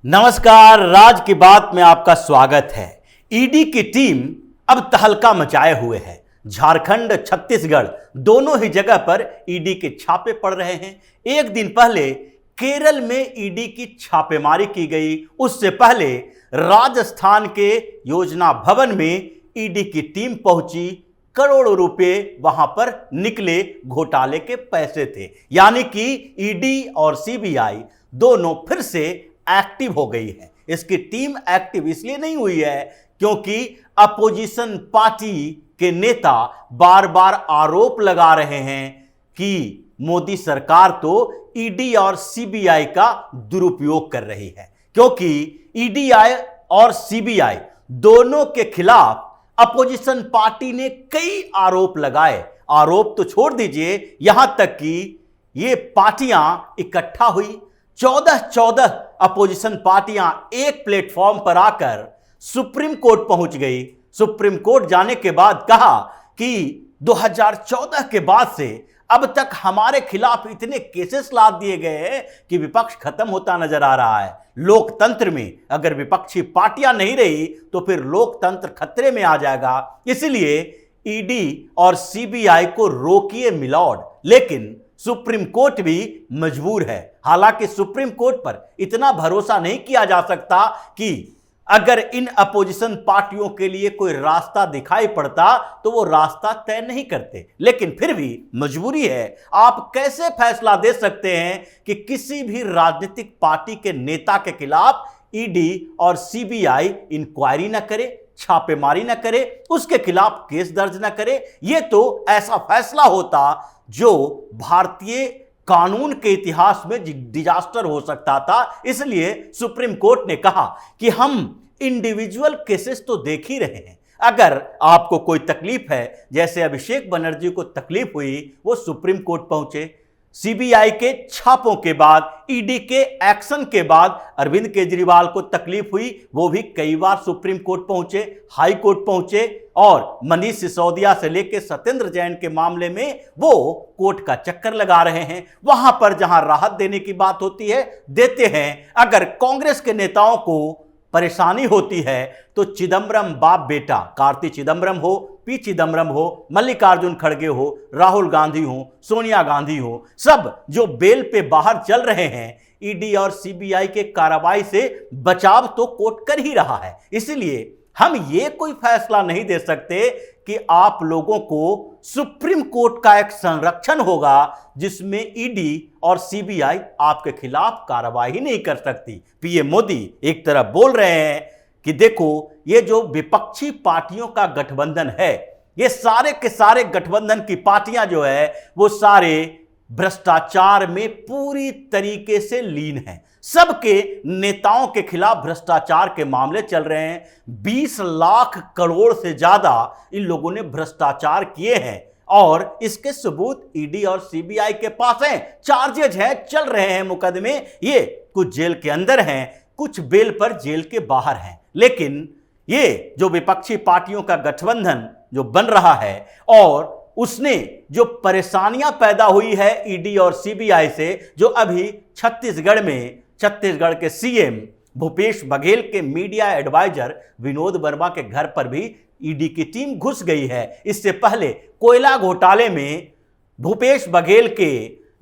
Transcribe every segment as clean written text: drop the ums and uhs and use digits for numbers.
नमस्कार, राज की बात में आपका स्वागत है। ईडी की टीम अब तहलका मचाए हुए है। झारखंड, छत्तीसगढ़ दोनों ही जगह पर ईडी के छापे पड़ रहे हैं। एक दिन पहले केरल में ईडी की छापेमारी की गई, उससे पहले राजस्थान के योजना भवन में ईडी की टीम पहुंची। करोड़ों रुपए वहां पर निकले घोटाले के पैसे थे, यानी कि ईडी और सीबीआई दोनों फिर से एक्टिव हो गई है। इसकी टीम एक्टिव इसलिए नहीं हुई है क्योंकि अपोजिशन पार्टी के नेता बार बार आरोप लगा रहे हैं कि मोदी सरकार तो ईडी और सीबीआई का दुरुपयोग कर रही है, क्योंकि ईडी और सीबीआई दोनों के खिलाफ अपोजिशन पार्टी ने कई आरोप लगाए। आरोप तो छोड़ दीजिए, यहां तक कि ये पार्टियां इकट्ठा हुई, 14 अपोजिशन पार्टियां एक प्लेटफॉर्म पर आकर सुप्रीम कोर्ट पहुंच गई। सुप्रीम कोर्ट जाने के बाद कहा कि 2014 के बाद से अब तक हमारे खिलाफ इतने केसेस लाद दिए गए हैं कि विपक्ष खत्म होता नजर आ रहा है। लोकतंत्र में अगर विपक्षी पार्टियां नहीं रही तो फिर लोकतंत्र खतरे में आ जाएगा। इसलिए ईडी और सीबीआई को रोकिए मिलॉर्ड, लेकिन सुप्रीम कोर्ट भी मजबूर है। हालांकि सुप्रीम कोर्ट पर इतना भरोसा नहीं किया जा सकता कि अगर इन अपोजिशन पार्टियों के लिए कोई रास्ता दिखाई पड़ता तो वो रास्ता तय नहीं करते, लेकिन फिर भी मजबूरी है। आप कैसे फैसला दे सकते हैं कि किसी भी राजनीतिक पार्टी के नेता के खिलाफ ईडी और सीबीआई इंक्वायरी न करे, छापेमारी न करे, उसके खिलाफ केस दर्ज न करे? ये तो ऐसा फैसला होता जो भारतीय कानून के इतिहास में डिजास्टर हो सकता था। इसलिए सुप्रीम कोर्ट ने कहा कि हम इंडिविजुअल केसेस तो देख ही रहे हैं। अगर आपको कोई तकलीफ है, जैसे अभिषेक बनर्जी को तकलीफ हुई, वो सुप्रीम कोर्ट पहुंचे। सीबीआई के छापों के बाद, ईडी के एक्शन के बाद अरविंद केजरीवाल को तकलीफ हुई, वो भी कई बार सुप्रीम कोर्ट पहुंचे, हाई कोर्ट पहुंचे, और मनीष सिसोदिया से लेकर सत्येंद्र जैन के मामले में वो कोर्ट का चक्कर लगा रहे हैं। वहां पर जहां राहत देने की बात होती है, देते हैं। अगर कांग्रेस के नेताओं को परेशानी होती है तो चिदम्बरम बाप बेटा, कार्ति चिदम्बरम हो, पी चिदम्बरम हो, मल्लिकार्जुन खड़गे हो, राहुल गांधी हो, सोनिया गांधी हो, सब जो बेल पे बाहर चल रहे हैं, ईडी और सीबीआई के कार्रवाई से बचाव तो कोर्ट कर ही रहा है। इसलिए हम ये कोई फैसला नहीं दे सकते कि आप लोगों को सुप्रीम कोर्ट का एक संरक्षण होगा जिसमें ईडी और सीबीआई आपके खिलाफ कार्रवाई नहीं कर सकती। पीएम मोदी एक तरफ बोल रहे हैं कि देखो, ये जो विपक्षी पार्टियों का गठबंधन है, ये सारे के सारे गठबंधन की पार्टियां जो है वो सारे भ्रष्टाचार में पूरी तरीके से लीन हैं। सबके नेताओं के खिलाफ भ्रष्टाचार के मामले चल रहे हैं। 20 लाख करोड़ से ज्यादा इन लोगों ने भ्रष्टाचार किए हैं और इसके सबूत ईडी और सीबीआई के पास हैं। चार्जेज हैं, चल रहे हैं मुकदमे। ये कुछ जेल के अंदर हैं, कुछ बेल पर जेल के बाहर हैं। लेकिन ये जो विपक्षी पार्टियों का गठबंधन जो बन रहा है और उसने जो परेशानियां पैदा हुई है ईडी और सीबीआई से, जो अभी छत्तीसगढ़ के सीएम भूपेश बघेल के मीडिया एडवाइजर विनोद वर्मा के घर पर भी ईडी की टीम घुस गई है। इससे पहले कोयला घोटाले में भूपेश बघेल के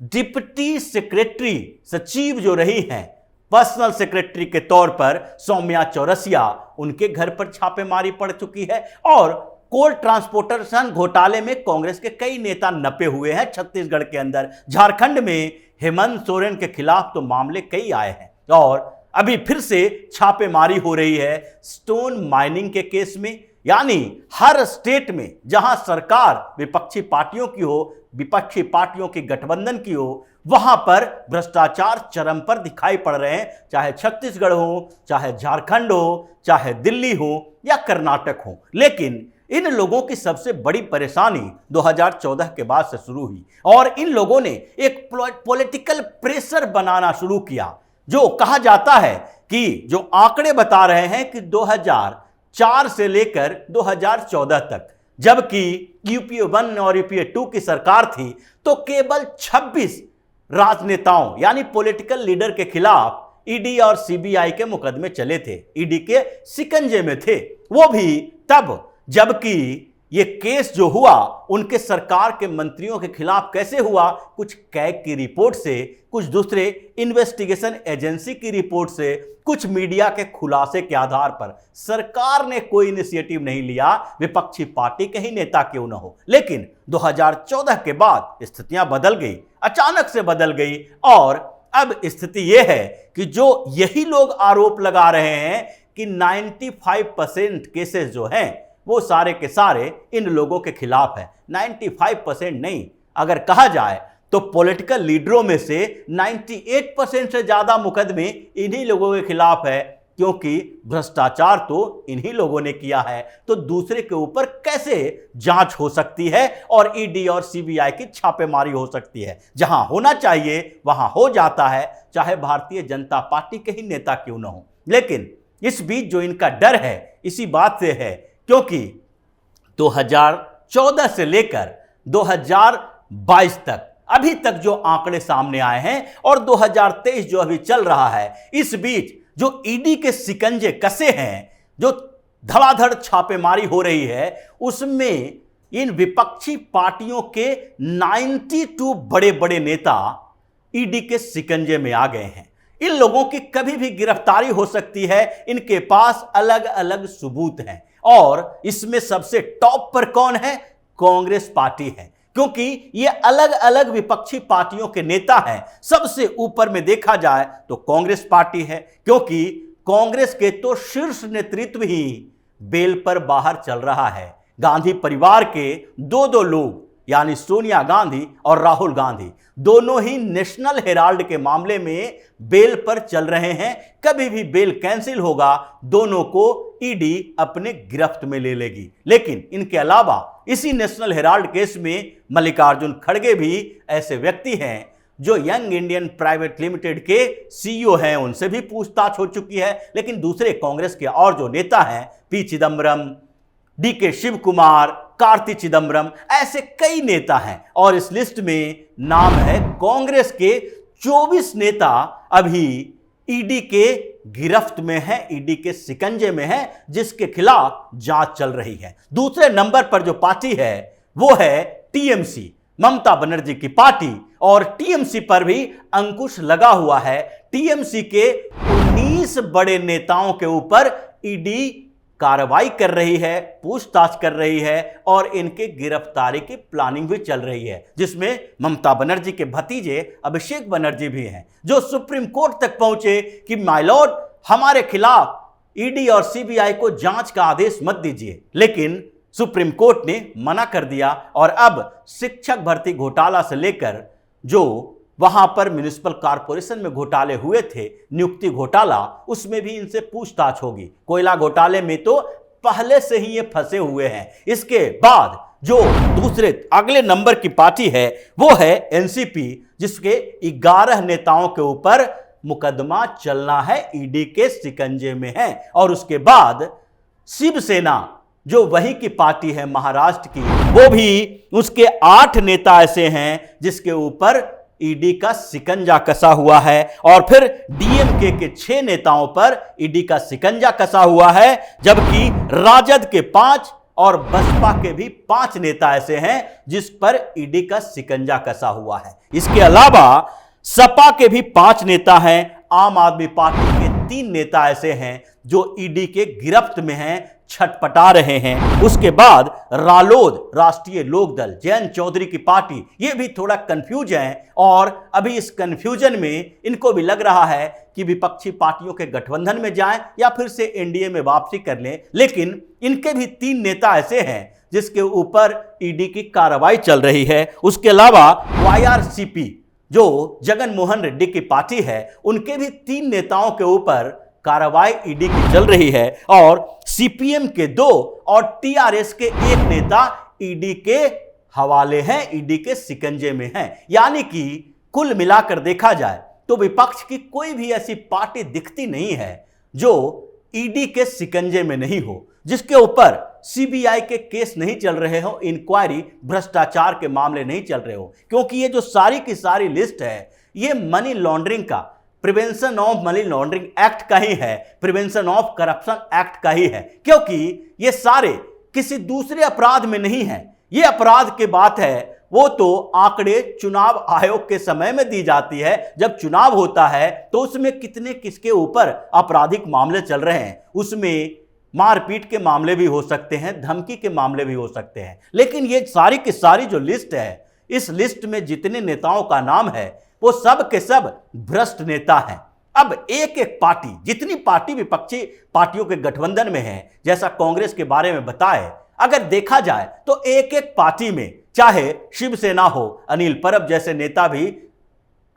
डिप्टी सेक्रेटरी सचिव जो रही हैं, पर्सनल सेक्रेटरी के तौर पर सौम्या चौरसिया, उनके घर पर छापेमारी पड़ चुकी है। और कोल ट्रांसपोर्टेशन घोटाले में कांग्रेस के कई नेता नपे हुए हैं छत्तीसगढ़ के अंदर। झारखंड में हेमंत सोरेन के खिलाफ तो मामले कई आए हैं और अभी फिर से छापेमारी हो रही है स्टोन माइनिंग के केस में। यानी हर स्टेट में जहां सरकार विपक्षी पार्टियों की हो, विपक्षी पार्टियों की गठबंधन की हो, वहां पर भ्रष्टाचार चरम पर दिखाई पड़ रहे हैं। चाहे छत्तीसगढ़ हो, चाहे झारखंड हो, चाहे दिल्ली हो या कर्नाटक हो। लेकिन इन लोगों की सबसे बड़ी परेशानी 2014 के बाद से शुरू हुई और इन लोगों ने एक पॉलिटिकल प्रेशर बनाना शुरू किया। जो कहा जाता है कि जो आंकड़े बता रहे हैं कि 2004 से लेकर 2014 तक, जबकि यूपीए 1 और यूपीए 2 की सरकार थी, तो केवल 26 राजनेताओं यानी पॉलिटिकल लीडर के खिलाफ ईडी और सीबीआई के मुकदमे चले थे, ईडी के शिकंजे में थे, वो भी तब जबकि ये केस जो हुआ उनके सरकार के मंत्रियों के खिलाफ कैसे हुआ, कुछ कैग की रिपोर्ट से, कुछ दूसरे इन्वेस्टिगेशन एजेंसी की रिपोर्ट से, कुछ मीडिया के खुलासे के आधार पर। सरकार ने कोई इनिशिएटिव नहीं लिया, विपक्षी पार्टी के ही नेता क्यों न हो। लेकिन 2014 के बाद स्थितियां बदल गई, अचानक से बदल गई, और अब स्थिति यह है कि जो यही लोग आरोप लगा रहे हैं कि 95% केसेस जो हैं वो सारे के सारे इन लोगों के खिलाफ है। 95% नहीं, अगर कहा जाए तो पॉलिटिकल लीडरों में से 98% से ज्यादा मुकदमे इन्हीं लोगों के खिलाफ है, क्योंकि भ्रष्टाचार तो इन्हीं लोगों ने किया है। तो दूसरे के ऊपर कैसे जांच हो सकती है और ईडी और सीबीआई की छापेमारी हो सकती है? जहां होना चाहिए वहां हो जाता है, चाहे भारतीय जनता पार्टी के ही नेता क्यों न हो। लेकिन इस बीच जो इनका डर है इसी बात से है, क्योंकि 2014 से लेकर 2022 तक अभी तक जो आंकड़े सामने आए हैं और 2023 जो अभी चल रहा है, इस बीच जो ईडी के शिकंजे कसे हैं, जो धड़ाधड़ छापेमारी हो रही है, उसमें इन विपक्षी पार्टियों के 92 बड़े बड़े नेता ईडी के शिकंजे में आ गए हैं। इन लोगों की कभी भी गिरफ्तारी हो सकती है, इनके पास अलग अलग सबूत हैं। और इसमें सबसे टॉप पर कौन है? कांग्रेस पार्टी है, क्योंकि ये अलग अलग विपक्षी पार्टियों के नेता हैं। सबसे ऊपर में देखा जाए तो कांग्रेस पार्टी है, क्योंकि कांग्रेस के तो शीर्ष नेतृत्व ही बेल पर बाहर चल रहा है। गांधी परिवार के दो लोग, यानी सोनिया गांधी और राहुल गांधी, दोनों ही नेशनल हेराल्ड के मामले में बेल पर चल रहे हैं। कभी भी बेल कैंसिल होगा, दोनों को ईडी अपने गिरफ्त में ले लेगी। लेकिन इनके अलावा इसी नेशनल हेराल्ड केस में मल्लिकार्जुन खड़गे भी ऐसे व्यक्ति हैं जो यंग इंडियन प्राइवेट लिमिटेड के सीईओ हैं, उनसे भी पूछताछ हो चुकी है। लेकिन दूसरे कांग्रेस के और जो नेता हैं, पी चिदम्बरम, डीके शिव कुमार, कार्ति चिदम्बरम, ऐसे कई नेता हैं। और इस लिस्ट में नाम है कांग्रेस के 24 नेता अभी ईडी के गिरफ्त में है, ईडी के शिकंजे में है, जिसके खिलाफ जांच चल रही है। दूसरे नंबर पर जो पार्टी है वो है टीएमसी, ममता बनर्जी की पार्टी, और टीएमसी पर भी अंकुश लगा हुआ है। टीएमसी के 19 बड़े नेताओं के ऊपर ईडी कार्रवाई कर रही है, पूछताछ कर रही है, और इनके गिरफ्तारी की प्लानिंग भी चल रही है, जिसमें ममता बनर्जी के भतीजे अभिषेक बनर्जी भी हैं, जो सुप्रीम कोर्ट तक पहुंचे कि माय लॉर्ड, हमारे खिलाफ ईडी और सीबीआई को जांच का आदेश मत दीजिए। लेकिन सुप्रीम कोर्ट ने मना कर दिया, और अब शिक्षक भर्ती घोटाला से लेकर जो वहां पर म्युनिसिपल कॉर्पोरेशन में घोटाले हुए थे, नियुक्ति घोटाला, उसमें भी इनसे पूछताछ होगी। कोयला घोटाले में तो पहले से ही ये फंसे हुए हैं। इसके बाद जो दूसरे अगले नंबर की पार्टी है वो है एनसीपी, जिसके 11 नेताओं के ऊपर मुकदमा चलना है, ईडी के शिकंजे में है। और उसके बाद शिवसेना, जो वही की पार्टी है महाराष्ट्र की, वो भी, उसके 8 नेता ऐसे हैं जिसके ऊपर ईडी का शिकंजा कसा हुआ है। और फिर डीएमके के 6 नेताओं पर ईडी का शिकंजा कसा हुआ है, जबकि राजद के 5 और बसपा के भी 5 नेता ऐसे हैं जिस पर ईडी का शिकंजा कसा हुआ है। इसके अलावा सपा के भी 5 नेता हैं, आम आदमी पार्टी के 3 नेता ऐसे हैं जो ईडी के गिरफ्त में हैं, छटपटा रहे हैं। उसके बाद रालोद, राष्ट्रीय लोकदल, जयंत चौधरी की पार्टी, ये भी थोड़ा कंफ्यूज है, और अभी इस कंफ्यूजन में इनको भी लग रहा है कि विपक्षी पार्टियों के गठबंधन में जाएं या फिर से एनडीए में वापसी कर लें। लेकिन इनके भी 3 नेता ऐसे हैं जिसके ऊपर ईडी की कार्रवाई चल रही है। उसके अलावा वाईआरसीपी, जो जगन मोहन रेड्डी की पार्टी है, उनके भी 3 नेताओं के ऊपर कार्रवाई ईडी की चल रही है, और सीपीएम के 2 और टीआरएस के 1 नेता ईडी के हवाले हैं, ईडी के शिकंजे में हैं। यानी कि कुल मिलाकर देखा जाए तो विपक्ष की कोई भी ऐसी पार्टी दिखती नहीं है जो ईडी के शिकंजे में नहीं हो, जिसके ऊपर सीबीआई के केस नहीं चल रहे हो, इंक्वायरी, भ्रष्टाचार के मामले नहीं चल रहे हो। क्योंकि ये जो सारी की सारी लिस्ट है, ये मनी लॉन्ड्रिंग का, prevention of money laundering act का ही है, प्रिवेंशन ऑफ करप्शन एक्ट का ही है, क्योंकि ये सारे किसी दूसरे अपराध में नहीं है। ये अपराध की बात है वो तो आंकड़े चुनाव आयोग के समय में दी जाती है। जब चुनाव होता है तो उसमें कितने किसके ऊपर आपराधिक मामले चल रहे हैं, उसमें मारपीट के मामले भी हो सकते हैं, धमकी के मामले भी हो सकते हैं। लेकिन ये सारी की सारी जो लिस्ट है, इस लिस्ट में जितने नेताओं का नाम है वो सब के सब भ्रष्ट नेता हैं। अब एक एक पार्टी, जितनी पार्टी विपक्षी पार्टियों के गठबंधन में है, जैसा कांग्रेस के बारे में बताए, अगर देखा जाए तो एक एक पार्टी में, चाहे शिवसेना हो, अनिल परब जैसे नेता भी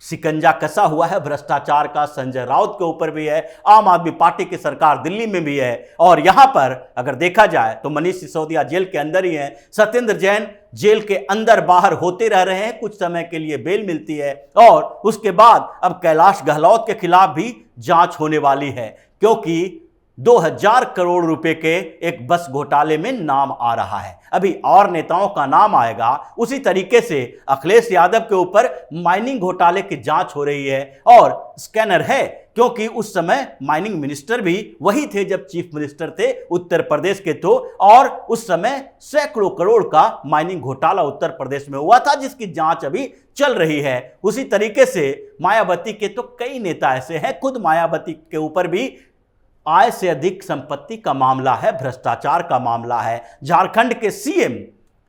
शिकंजा कसा हुआ है भ्रष्टाचार का, संजय राउत के ऊपर भी है, आम आदमी पार्टी की सरकार दिल्ली में भी है, और यहां पर अगर देखा जाए तो मनीष सिसोदिया जेल के अंदर ही है, सत्येंद्र जैन जेल के अंदर बाहर होते रह रहे हैं, कुछ समय के लिए बेल मिलती है, और उसके बाद अब कैलाश गहलोत के खिलाफ भी जांच होने वाली है, क्योंकि 2000 करोड़ रुपए के एक बस घोटाले में नाम आ रहा है। अभी और नेताओं का नाम आएगा। उसी तरीके से अखिलेश यादव के ऊपर माइनिंग घोटाले की जांच हो रही है, और स्कैनर है क्योंकि उस समय माइनिंग मिनिस्टर भी वही थे जब चीफ मिनिस्टर थे उत्तर प्रदेश के, तो और उस समय सैकड़ों करोड़ का माइनिंग घोटाला उत्तर प्रदेश में हुआ था, जिसकी जांच अभी चल रही है। उसी तरीके से मायावती के तो कई नेता ऐसे हैं, खुद मायावती के ऊपर भी आय से अधिक संपत्ति का मामला है, भ्रष्टाचार का मामला है। झारखंड के सीएम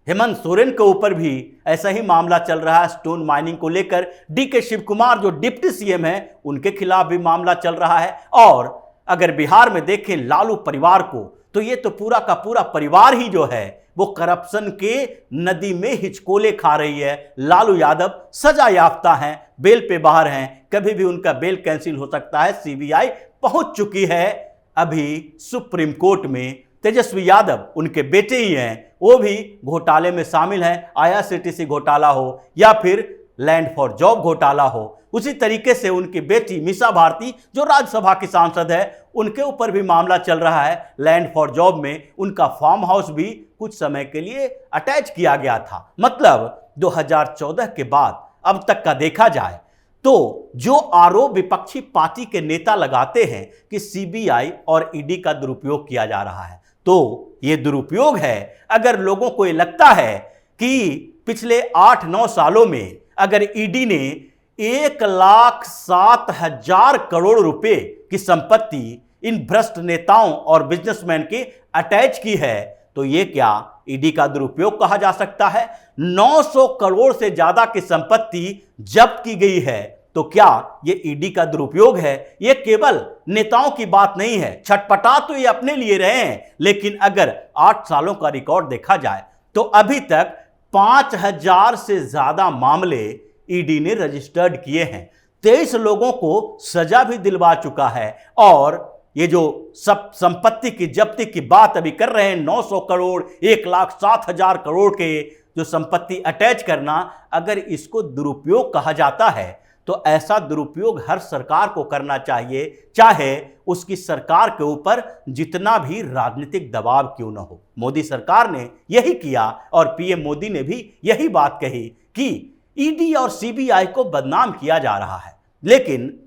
हेमंत सोरेन के ऊपर भी ऐसा ही मामला चल रहा है स्टोन माइनिंग को लेकर। डीके शिव कुमार जो डिप्टी सीएम है, उनके खिलाफ भी मामला चल रहा है। और अगर बिहार में देखें लालू परिवार को, तो ये तो पूरा का पूरा परिवार ही जो है वो करप्शन के नदी में हिचकोले खा रही है। लालू यादव सजा याफ्ता हैं, बेल पे बाहर हैं, कभी भी उनका बेल कैंसिल हो सकता है। सीबीआई पहुंच चुकी है अभी सुप्रीम कोर्ट में। तेजस्वी यादव उनके बेटे ही हैं, वो भी घोटाले में शामिल हैं, आईआरसीटीसी घोटाला हो या फिर लैंड फॉर जॉब घोटाला हो। उसी तरीके से उनकी बेटी मीसा भारती जो राज्यसभा की सांसद है, उनके ऊपर भी मामला चल रहा है लैंड फॉर जॉब में। उनका फार्म हाउस भी कुछ समय के लिए अटैच किया गया था। मतलब 2014 के बाद अब तक का देखा जाए तो जो आरोप विपक्षी पार्टी के नेता लगाते हैं कि सीबीआई और ईडी का दुरुपयोग किया जा रहा है, तो ये दुरुपयोग है। अगर लोगों को ये लगता है कि पिछले 8-9 सालों में अगर ईडी ने 1,07,000 करोड़ रुपए की संपत्ति इन भ्रष्ट नेताओं और बिजनेसमैन की अटैच की है, तो ये क्या ईडी का दुरुपयोग कहा जा सकता है? 900 करोड़ से ज्यादा की संपत्ति जब्त की गई है, तो क्या ये ईडी का दुरुपयोग है? ये केवल नेताओं की बात नहीं है, छटपटा तो ये अपने लिए रहे हैं, लेकिन अगर 8 सालों का रिकॉर्ड देखा जाए तो अभी तक 5000 से ज्यादा मामले ईडी ने रजिस्टर्ड किए हैं, 23 लोगों को सजा भी दिलवा चुका है। और ये जो सब संपत्ति की जब्ती की बात अभी कर रहे हैं, 900 करोड़ 1,07,000 करोड़ के जो संपत्ति अटैच करना, अगर इसको दुरुपयोग कहा जाता है तो ऐसा दुरुपयोग हर सरकार को करना चाहिए, चाहे उसकी सरकार के ऊपर जितना भी राजनीतिक दबाव क्यों न हो। मोदी सरकार ने यही किया और पीएम मोदी ने भी यही बात कही कि ईडी और सीबीआई को बदनाम किया जा रहा है। लेकिन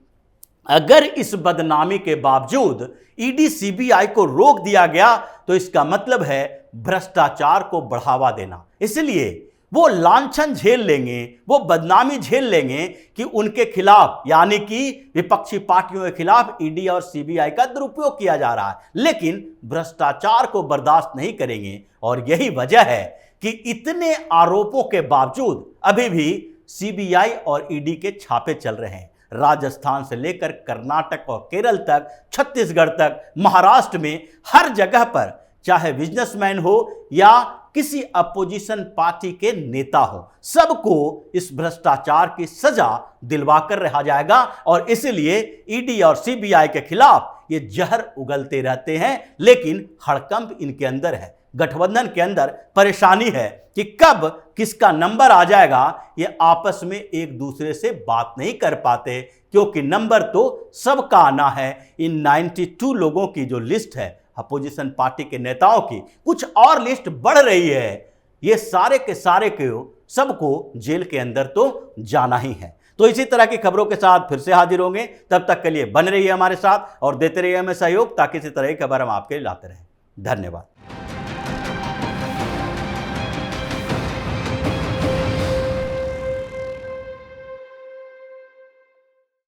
अगर इस बदनामी के बावजूद ईडी सीबीआई को रोक दिया गया तो इसका मतलब है भ्रष्टाचार को बढ़ावा देना। इसलिए वो लांछन झेल लेंगे, वो बदनामी झेल लेंगे कि उनके खिलाफ, यानी कि विपक्षी पार्टियों के खिलाफ ईडी और सीबीआई का दुरुपयोग किया जा रहा है, लेकिन भ्रष्टाचार को बर्दाश्त नहीं करेंगे। और यही वजह है कि इतने आरोपों के बावजूद अभी भी सीबीआई और ईडी के छापे चल रहे हैं। राजस्थान से लेकर कर्नाटक और केरल तक, छत्तीसगढ़ तक, महाराष्ट्र में हर जगह पर, चाहे बिजनेसमैन हो या किसी अपोजिशन पार्टी के नेता हो, सबको इस भ्रष्टाचार की सजा दिलवाकर रहा जाएगा। और इसलिए ईडी और सीबीआई के खिलाफ ये जहर उगलते रहते हैं, लेकिन हड़कंप इनके अंदर है। गठबंधन के अंदर परेशानी है कि कब किसका नंबर आ जाएगा। ये आपस में एक दूसरे से बात नहीं कर पाते, क्योंकि नंबर तो सबका आना है। इन 92 लोगों की जो लिस्ट है अपोजिशन पार्टी के नेताओं की, कुछ और लिस्ट बढ़ रही है। ये सारे के सारे को सबको जेल के अंदर तो जाना ही है। तो इसी तरह की खबरों के साथ फिर से हाजिर होंगे। तब तक के लिए बने रहिए हमारे साथ और देते रहिए हमें सहयोग, ताकि इसी तरह की खबर हम आपके लिए लाते रहें। धन्यवाद।